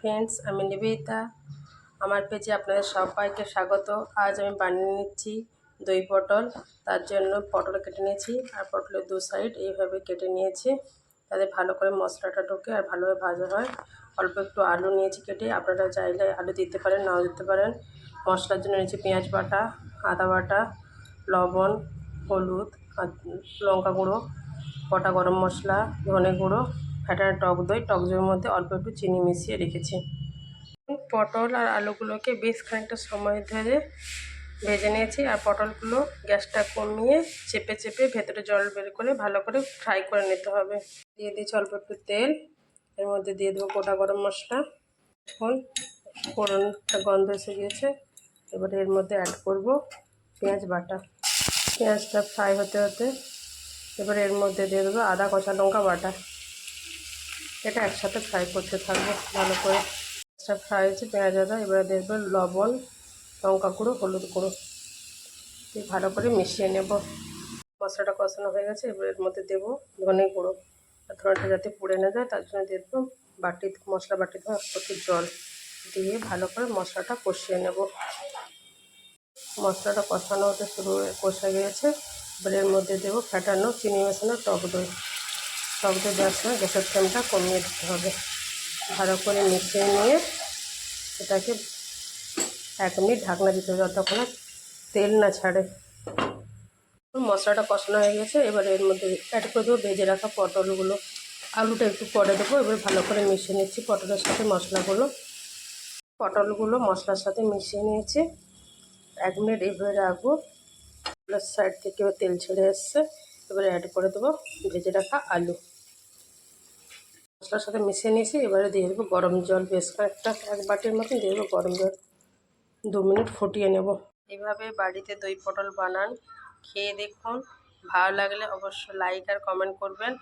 Friends, আমি নিবেদিতা। আমার পেজে আপনাদের সবাইকে স্বাগত। আজ আমি বানিয়ে নিচ্ছি দই পটল। তার জন্য পটল কেটে নিয়েছি আর পটলের দু সাইড এইভাবে কেটে নিয়েছি, তাতে ভালো করে মশলাটা ঢোকে আর ভালোভাবে ভাজা হয়। অল্প একটু আলু নিয়েছি কেটে, আপনারা চাইলে আলু দিতে পারেন, নাও দিতে পারেন। মশলার জন্য নিয়েছি পেঁয়াজ বাটা, আদা বাটা, লবণ, হলুদ, লঙ্কা গুঁড়ো, গোটা গরম মশলা, ধনে গুঁড়ো, ফ্যাটানো টক দই। টক দইয়ের মধ্যে অল্প একটু চিনি মিশিয়ে রেখেছি। পটল আর আলুগুলোকে বেশ খানিকটা সময় ধরে ভেজে নিয়েছি আর পটলগুলো গ্যাসটা কমিয়ে চেপে চেপে ভেতরে জল বের করে ভালো করে ফ্রাই করে নিতে হবে। দিয়ে দিয়েছি অল্প একটু তেল, এর মধ্যে দিয়ে দেবো গোটা গরম মশলা। এখন ফোড়নটা গন্ধ এসে গিয়েছে, এবারে এর মধ্যে অ্যাড করব পেঁয়াজ বাটা। পেঁয়াজটা ফ্রাই হতে হতে এবারে এর মধ্যে দিয়ে দেবো আদা কাঁচা লঙ্কা বাটা। এটা একসাথে ফ্রাই করতে থাকবো ভালো করে। ফ্রাই হয়েছে পেঁয়াজ আদা, এবারে দেবো লবণ, লঙ্কা গুঁড়ো, হলুদ গুঁড়ো দিয়ে ভালো করে মিশিয়ে নেব। মশলাটা কষানো হয়ে গেছে, এবার এর মধ্যে দেবো ধনে গুঁড়ো। আর ধনেটা যাতে পুড়ে না যায় তার জন্য দিয়ে দেবো মশলা বাটিতে একটু জল দিয়ে ভালো করে মশলাটা কষিয়ে নেব। মশলাটা কষানো হতে কষা গিয়েছে, এবার এর মধ্যে দেবো ফ্যাটানো চিনি মেশানো টক দই। টক দই দেওয়ার সময় গ্যাসের ফ্লেমটা কমিয়ে দিতে হবে। ভালো করে মিশিয়ে নিয়ে এটাকে 1 মিনিট ঢাকনা দিতে হবে যতক্ষণ তেল না ছাড়ে। মশলাটা কষানো হয়ে গেছে, এবার এর মধ্যে অ্যাড করে দেবো ভেজে রাখা পটলগুলো। আলুটা একটু পরে দেবো। এবার ভালো করে মিশিয়ে নিচ্ছি পটলের সাথে মশলাগুলো। পটলগুলো মশলার সাথে মিশিয়ে নিয়েছি, 1 মিনিট এইভাবে রাখবো। প্লাস সাইড থেকেও তেল ছেড়ে এসছে, এবারে অ্যাড করে দেবো ভেজে রাখা আলু। মশলার সাথে মিশিয়ে নিয়েছি, এবারে দিয়ে দেবো গরম জল, বেশ কয়েকটা 1 বাটির মতন দিয়ে দেবো গরম জল। 2 মিনিট ফুটিয়ে নেব। এভাবে বাড়িতে দই পটল বানান, খেয়ে দেখুন। ভালো লাগলে অবশ্যই লাইক আর কমেন্ট করবেন।